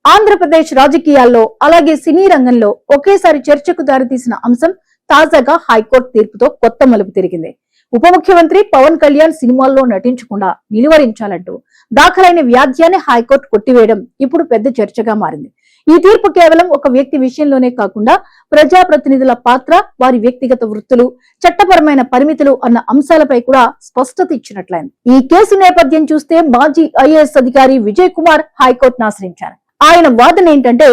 ఆంధ్రప్రదేశ్ రాజకీయాల్లో అలాగే సినీ రంగంలో ఒకేసారి చర్చకు దారితీసిన అంశం తాజాగా హైకోర్టు తీర్పుతో కొత్త మలుపు తిరిగింది. ఉప ముఖ్యమంత్రి పవన్ కళ్యాణ్ సినిమాల్లో నటించకుండా నిలువరించాలంటూ దాఖలైన వ్యాజ్యాన్ని హైకోర్టు కొట్టివేయడం ఇప్పుడు పెద్ద చర్చగా మారింది. ఈ తీర్పు కేవలం ఒక వ్యక్తి విషయంలోనే కాకుండా ప్రజాప్రతినిధుల పాత్ర, వారి వ్యక్తిగత వృత్తులు, చట్టపరమైన పరిమితులు అన్న అంశాలపై కూడా స్పష్టత ఇచ్చినట్లయింది. ఈ కేసు నేపథ్యం చూస్తే మాజీ ఐఏఎస్ అధికారి విజయ్ కుమార్ హైకోర్టును ఆశ్రయించారు. ఆయన వాదన ఏంటంటే,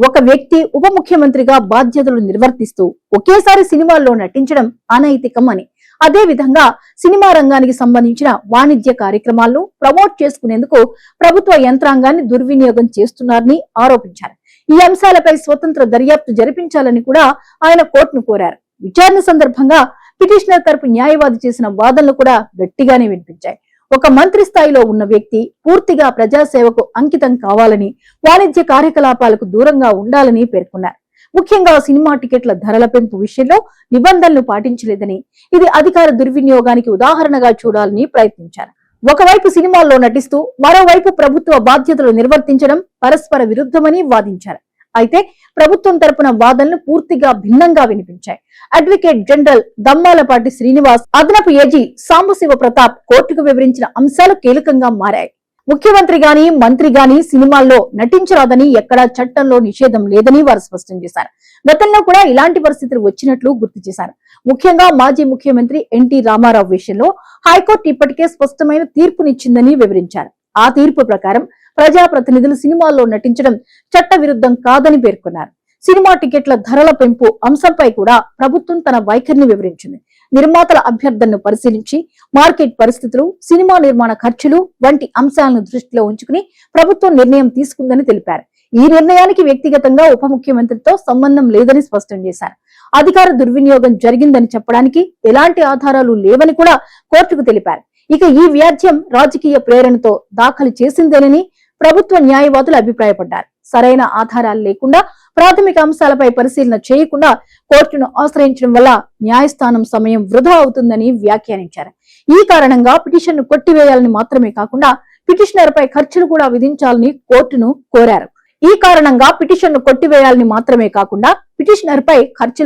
ఒక వ్యక్తి ఉప ముఖ్యమంత్రిగా బాధ్యతలు నిర్వర్తిస్తూ ఒకేసారి సినిమాల్లో నటించడం అనైతికం అని, అదే విధంగా సినిమా రంగానికి సంబంధించిన వాణిజ్య కార్యక్రమాలను ప్రమోట్ చేసుకునేందుకు ప్రభుత్వ యంత్రాంగాన్ని దుర్వినియోగం చేస్తున్నారని ఆరోపించారు. ఈ అంశాలపై స్వతంత్ర దర్యాప్తు జరిపించాలని కూడా ఆయన కోర్టును కోరారు. విచారణ సందర్భంగా పిటిషనర్ తరపు న్యాయవాది చేసిన వాదనలు కూడా గట్టిగానే వినిపించాయి. ఒక మంత్రి స్థాయిలో ఉన్న వ్యక్తి పూర్తిగా ప్రజాసేవకు అంకితం కావాలని, వాణిజ్య కార్యకలాపాలకు దూరంగా ఉండాలని పేర్కొన్నారు. ముఖ్యంగా సినిమా టికెట్ల ధరల పెంపు విషయంలో నిబంధనలు పాటించలేదని, ఇది అధికార దుర్వినియోగానికి ఉదాహరణగా చూడాలని ప్రయత్నించారు. ఒకవైపు సినిమాల్లో నటిస్తూ మరోవైపు ప్రభుత్వ బాధ్యతలు నిర్వర్తించడం పరస్పర విరుద్ధమని వాదించారు. అయితే ప్రభుత్వం తరపున వాదనలు పూర్తిగా భిన్నంగా వినిపించాయి. అడ్వకేట్ జనరల్ దమ్మాలపాటి శ్రీనివాస్, అదనపు ఏజీ సాంబశివ ప్రతాప్ కోర్టుకు వివరించిన అంశాలు కీలకంగా మారాయి. ముఖ్యమంత్రి గాని మంత్రి గాని సినిమాల్లో నటించరాదని ఎక్కడా చట్టంలో నిషేధం లేదని వారు స్పష్టం చేశారు. గతంలో కూడా ఇలాంటి పరిస్థితులు వచ్చినట్లు గుర్తు చేశారు. ముఖ్యంగా మాజీ ముఖ్యమంత్రి ఎన్టీ రామారావు విషయంలో హైకోర్టు ఇప్పటికే స్పష్టమైన తీర్పునిచ్చిందని వివరించారు. ఆ తీర్పు ప్రకారం ప్రజాప్రతినిధులు సినిమాల్లో నటించడం చట్ట విరుద్ధం కాదని పేర్కొన్నారు. సినిమా టికెట్ల ధరల పెంపు అంశంపై కూడా ప్రభుత్వం తన వైఖరిని వివరించింది. నిర్మాతల అభ్యర్థనను పరిశీలించి మార్కెట్ పరిస్థితులు, సినిమా నిర్మాణ ఖర్చులు వంటి అంశాలను దృష్టిలో ఉంచుకుని ప్రభుత్వం నిర్ణయం తీసుకుందని తెలిపారు. ఈ నిర్ణయానికి వ్యక్తిగతంగా ఉప ముఖ్యమంత్రితో సంబంధం లేదని స్పష్టం చేశారు. అధికార దుర్వినియోగం జరిగిందని చెప్పడానికి ఎలాంటి ఆధారాలు లేవని కూడా కోర్టుకు తెలిపారు. ఇక ఈ వ్యాజ్యం రాజకీయ ప్రేరణతో దాఖలు చేసిందేనని ప్రభుత్వ న్యాయవాదులు అభిప్రాయపడ్డారు. సరైన ఆధారాలు లేకుండా, ప్రాథమిక అంశాలపై పరిశీలన చేయకుండా కోర్టును ఆశ్రయించడం వల్ల న్యాయస్థానం సమయం వృధా అవుతుందని వ్యాఖ్యానించారు. ఈ కారణంగా పిటిషన్ను కొట్టివేయాలని మాత్రమే కాకుండా పిటిషనర్ పై ఖర్చులు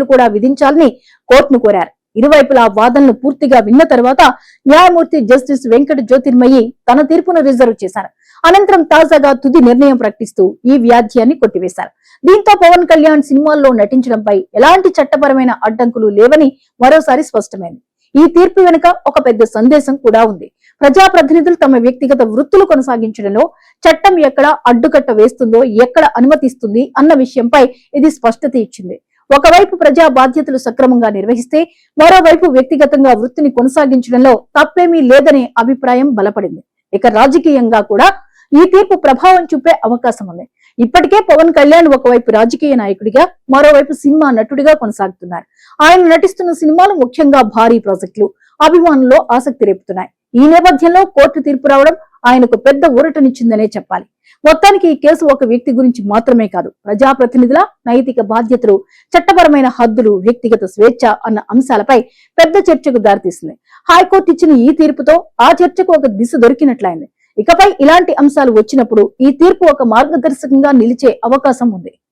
కూడా విధించాలని కోర్టును కోరారు. ఇరువైపులా వాదనలు పూర్తిగా విన్న తర్వాత న్యాయమూర్తి జస్టిస్ వెంకట జ్యోతిర్మయి తన తీర్పును రిజర్వ్ చేశారు. అనంతరం తాజాగా తుది నిర్ణయం ప్రకటిస్తూ ఈ వ్యాజ్యాన్ని కొట్టివేశారు. దీంతో పవన్ కళ్యాణ్ సినిమాల్లో నటించడంపై ఎలాంటి చట్టపరమైన అడ్డంకులు లేవని మరోసారి స్పష్టమైంది. ఈ తీర్పు వెనుక ఒక పెద్ద సందేశం కూడా ఉంది. ప్రజాప్రతినిధులు తమ వ్యక్తిగత వృత్తులు కొనసాగించడంలో చట్టం ఎక్కడ అడ్డుకట్ట వేస్తుందో, ఎక్కడ అనుమతిస్తుంది అన్న విషయంపై ఇది స్పష్టత ఇచ్చింది. ఒకవైపు ప్రజా బాధ్యతలు సక్రమంగా నిర్వహిస్తే, మరోవైపు వ్యక్తిగతంగా వృత్తిని కొనసాగించడంలో తప్పేమీ లేదనే అభిప్రాయం బలపడింది. ఇక రాజకీయంగా కూడా ఈ తీర్పు ప్రభావం చూపే అవకాశం ఉంది. ఇప్పటికే పవన్ కళ్యాణ్ ఒకవైపు రాజకీయ నాయకుడిగా, మరోవైపు సినిమా నటుడిగా కొనసాగుతున్నారు. ఆయన నటిస్తున్న సినిమాలు ముఖ్యంగా భారీ ప్రాజెక్టులు అభిమానుల్లో ఆసక్తి రేపుతున్నాయి. ఈ నేపథ్యంలో కోర్టు తీర్పు రావడం ఆయనకు పెద్ద ఊరటనిచ్చిందనే చెప్పాలి. మొత్తానికి ఈ కేసు ఒక వ్యక్తి గురించి మాత్రమే కాదు, ప్రజాప్రతినిధుల నైతిక బాధ్యతలు, చట్టపరమైన హద్దులు, వ్యక్తిగత స్వేచ్ఛ అన్న అంశాలపై పెద్ద చర్చకు దారితీస్తుంది. హైకోర్టు ఇచ్చిన ఈ తీర్పుతో ఆ చర్చకు ఒక దిశ దొరికినట్లయింది. ఇకపై ఇలాంటి అంశాలు వచ్చినప్పుడు ఈ తీర్పు ఒక మార్గదర్శకంగా నిలిచే అవకాశం ఉంది.